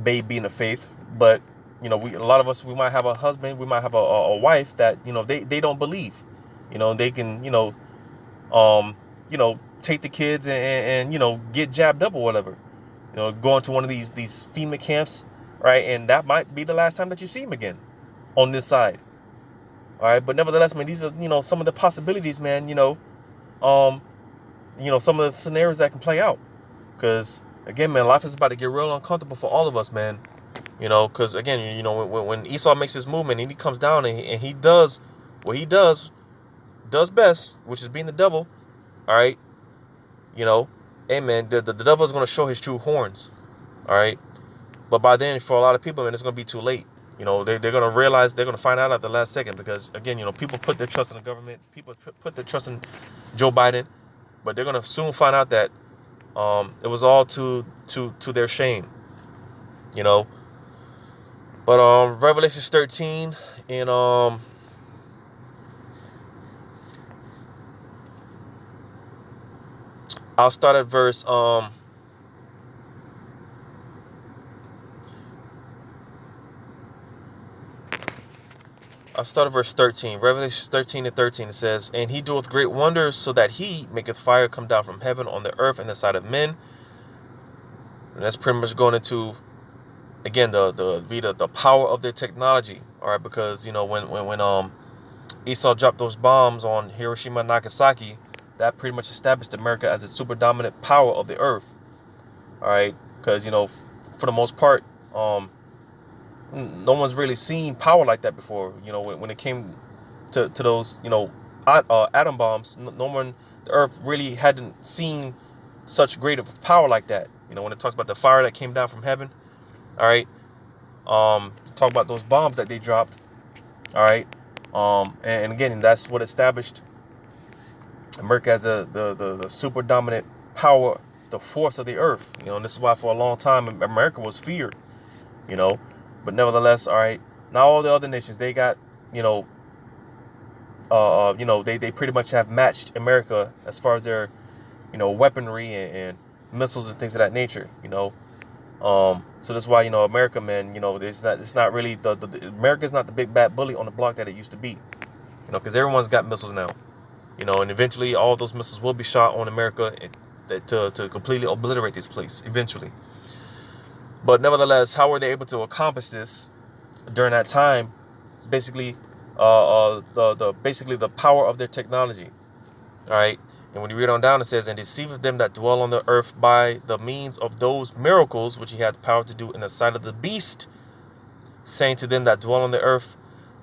baby in the faith, but, a lot of us, we might have a husband, we might have a wife that, they don't believe, they can, take the kids and get jabbed up or whatever, go into one of these FEMA camps, right? And that might be the last time that you see him again on this side. All right. But nevertheless, man, these are, some of the possibilities, man, some of the scenarios that can play out. Because, again, man, life is about to get real uncomfortable for all of us, man. Because, again, when Esau makes his movement and he comes down and he does what he does best, which is being the devil. All right, you know, hey man, the devil is going to show his true horns. All right, but by then, for a lot of people, man, it's going to be too late. You know, they're going to realize, they're going to find out at the last second, because again, you know, people put their trust in the government, people put their trust in Joe Biden, but they're going to soon find out that it was all to their shame. You know, but Revelation 13 and I'll start at verse I'll start at verse 13. Revelation 13 and 13, it says, "And he doeth great wonders, so that he maketh fire come down from heaven on the earth and the sight of men." And that's pretty much going into, again, the power of their technology. All right, because you know when Esau dropped those bombs on Hiroshima and Nagasaki, that pretty much established America as a super dominant power of the earth. All right, because you know, for the most part, no one's really seen power like that before. You know, when it came to those, you know, atom bombs, no one, the earth really hadn't seen such great of power like that. You know, when it talks about the fire that came down from heaven. All right, talk about those bombs that they dropped. All right, and again, that's what established America as the super dominant power, the force of the earth. You know, and this is why for a long time America was feared. You know, but nevertheless, all right, now all the other nations, they got, you know, they pretty much have matched America as far as their, you know, weaponry and missiles and things of that nature. You know, so that's why, you know, America, man, you know, it's not really America's not the big bad bully on the block that it used to be. You know, because everyone's got missiles now. You know, and eventually all those missiles will be shot on America to completely obliterate this place eventually. But nevertheless, how were they able to accomplish this during that time? It's basically the power of their technology. All right. And when you read on down, it says, "And deceiveth them that dwell on the earth by the means of those miracles which he had the power to do in the sight of the beast, saying to them that dwell on the earth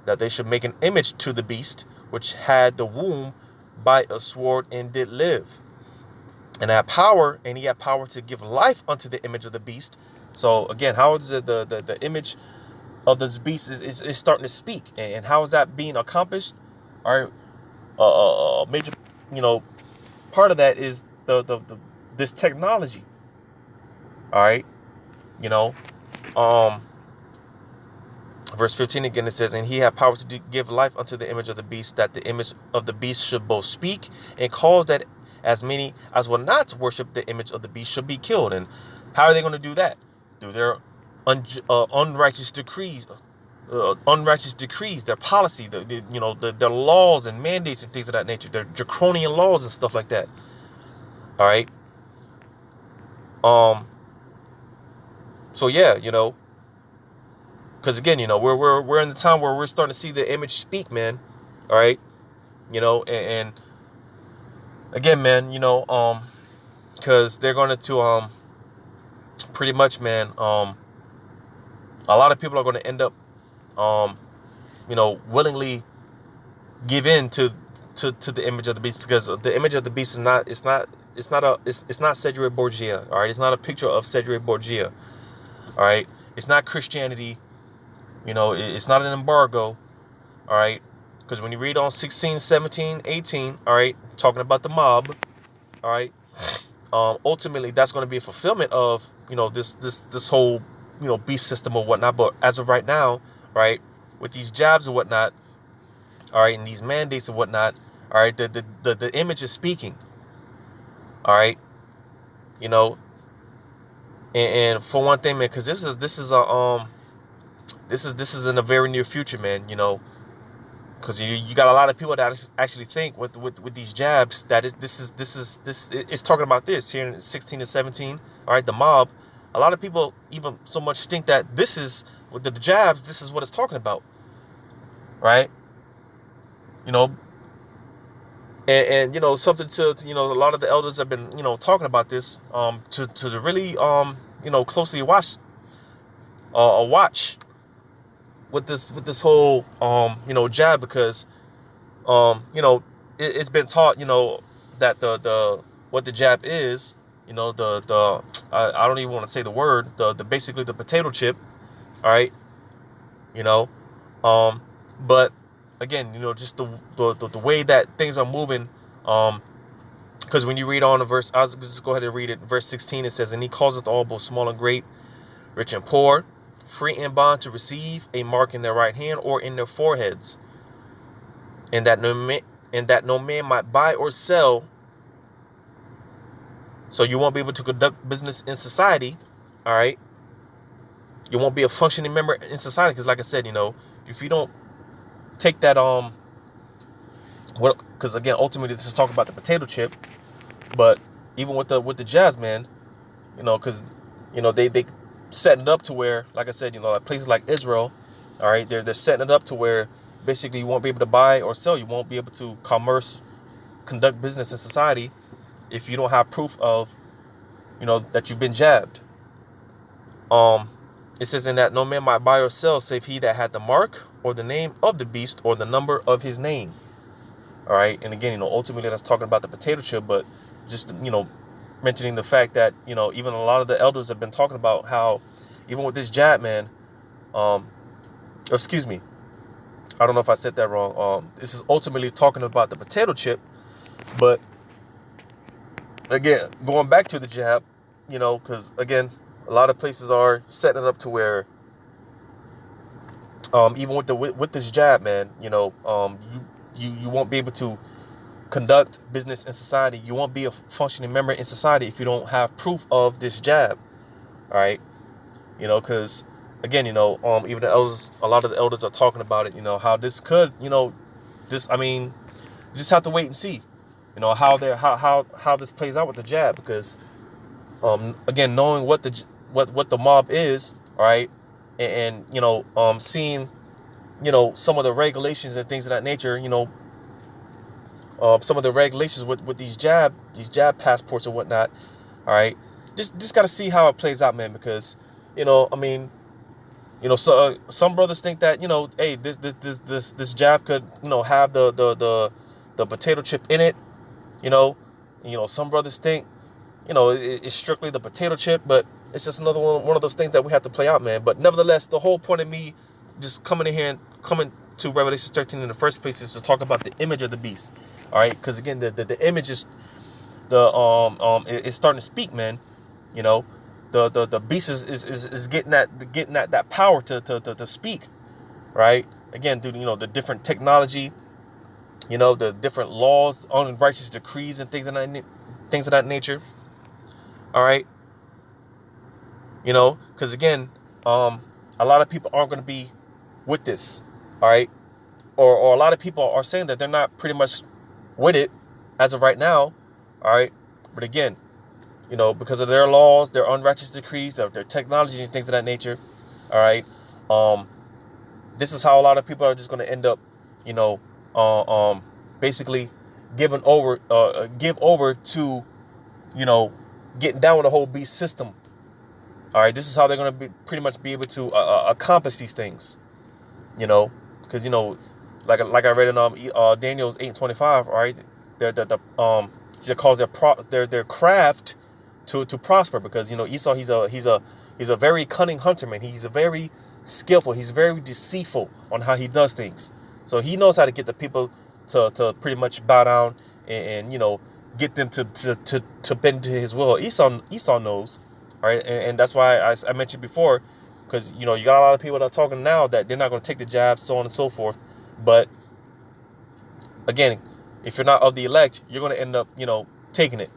that they should make an image to the beast, which had the womb by a sword and did live. And had power, and he had power to give life unto the image of the beast." So again, how is it the image of this beast is starting to speak, and how is that being accomplished? All right, major, you know, part of that is this technology. All right, you know, verse 15 again, it says, "And he had power to give life unto the image of the beast, that the image of the beast should both speak, and cause that as many as will not worship the image of the beast should be killed." And how are they going to do that? Through their unrighteous decrees, their policy, their laws and mandates and things of that nature, their draconian laws and stuff like that. All right. So yeah, you know, because again, you know, we're in the time where we're starting to see the image speak, man. All right, you know, and again, man, you know, because they're going to pretty much, man, a lot of people are going to end up, you know, willingly give in to the image of the beast, because the image of the beast is not Cedric Borgia. All right, it's not a picture of Cedric Borgia. All right, it's not Christianity. You know, it's not an embargo. All right, because when you read on 16, 17, 18, all right, talking about the mob, all right, ultimately that's going to be a fulfillment of, you know, this whole, you know, beast system or whatnot. But as of right now, right, with these jabs and whatnot, all right, and these mandates and whatnot, all right, the image is speaking. All right, you know, and for one thing, man, because this is in a very near future, man. You know, because you got a lot of people that actually think with these jabs that it's talking about this here in 16 and 17. All right, the mob. A lot of people even so much think that this is with the jabs. This is what it's talking about, right? You know, and you know, something to, you know, a lot of the elders have been, you know, talking about this to really you know, closely watch with this whole you know, jab, because You know, it's been taught, you know, that the what the jab is, you know, I don't even want to say the word, the basically the potato chip. All right, you know, um, but again, you know, just the way that things are moving. Because when you read on the verse, I'll just go ahead and read it. Verse 16, it says, "And he causeth all, both small and great, rich and poor, free and bond, to receive a mark in their right hand or in their foreheads, and that no man might buy or sell." So you won't be able to conduct business in society. All right, you won't be a functioning member in society, because, like I said, you know, if you don't take that what, because again, ultimately this is talking about the potato chip, but even with the jazz, man, you know, because you know they setting it up to where, like I said, you know, like places like Israel, all right, they're setting it up to where basically you won't be able to buy or sell, you won't be able to conduct business in society if you don't have proof of, you know, that you've been jabbed. It says, "In that no man might buy or sell save he that had the mark or the name of the beast or the number of his name." All right, and again, you know, ultimately that's talking about the potato chip, but just, you know, mentioning the fact that, you know, even a lot of the elders have been talking about how even with this jab, man, excuse me, I don't know if I said that wrong. This is ultimately talking about the potato chip, but again, going back to the jab, you know, because again, a lot of places are setting it up to where, even with this jab, man, you know, you won't be able to conduct business in society. You won't be a functioning member in society if you don't have proof of this jab. All right, you know, because again, you know, even the elders, a lot of the elders are talking about it. You know, how this could, you know, I mean, you just have to wait and see, you know, how this plays out with the jab, because again, knowing what the mob is, all right, and you know, seeing, you know, some of the regulations and things of that nature, you know, some of the regulations with these jab passports and whatnot. All right, just got to see how it plays out, man, because, you know, I mean, you know, so some brothers think that, you know, hey, this jab could, you know, have the potato chip in it, you know. Some brothers think, you know, it's strictly the potato chip, but it's just another one of those things that we have to play out, man. But nevertheless, the whole point of me just coming in here and coming to Revelation 13 in the first place is to talk about the image of the beast. All right, because again, the image is it's starting to speak, man. You know, the beast is getting that power to speak, right? Again, due to, you know, the different technology, you know, the different laws, unrighteous decrees and things of that nature. All right, you know, because again, a lot of people aren't going to be with this. All right, or a lot of people are saying that they're not pretty much with it as of right now. All right, but again, you know, because of their laws, their unrighteous decrees, their technology and things of that nature. All right, this is how a lot of people are just going to end up, you know, basically give over to, you know, getting down with the whole beast system. All right, this is how they're going to pretty much be able to accomplish these things, you know, because, you know, like I read in Daniel's 8:25. All right, it calls their craft to prosper, because, you know, Esau, he's a very cunning hunter, man. He's a very skillful. He's very deceitful on how he does things. So he knows how to get the people to pretty much bow down and you know, get them to bend to his will. Esau knows, all right, and that's why I mentioned before, because, you know, you got a lot of people that are talking now that they're not going to take the jab, so on and so forth. But again, if you're not of the elect, you're going to end up, you know, taking it.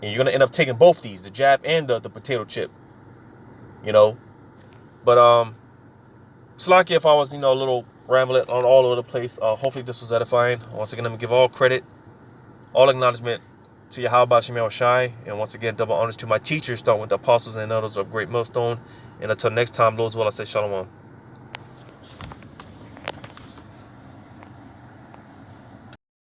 And you're going to end up taking both these, the jab and the potato chip, you know. But Slaki, if I was, you know, a little rambling on all over the place, hopefully this was edifying. Once again, I'm going to give all credit, all acknowledgement to Yahweh Shemel Shai. And once again, double honors to my teachers, starting with the apostles and elders of Great Millstone. And until next time, Lord's will, I say shalom.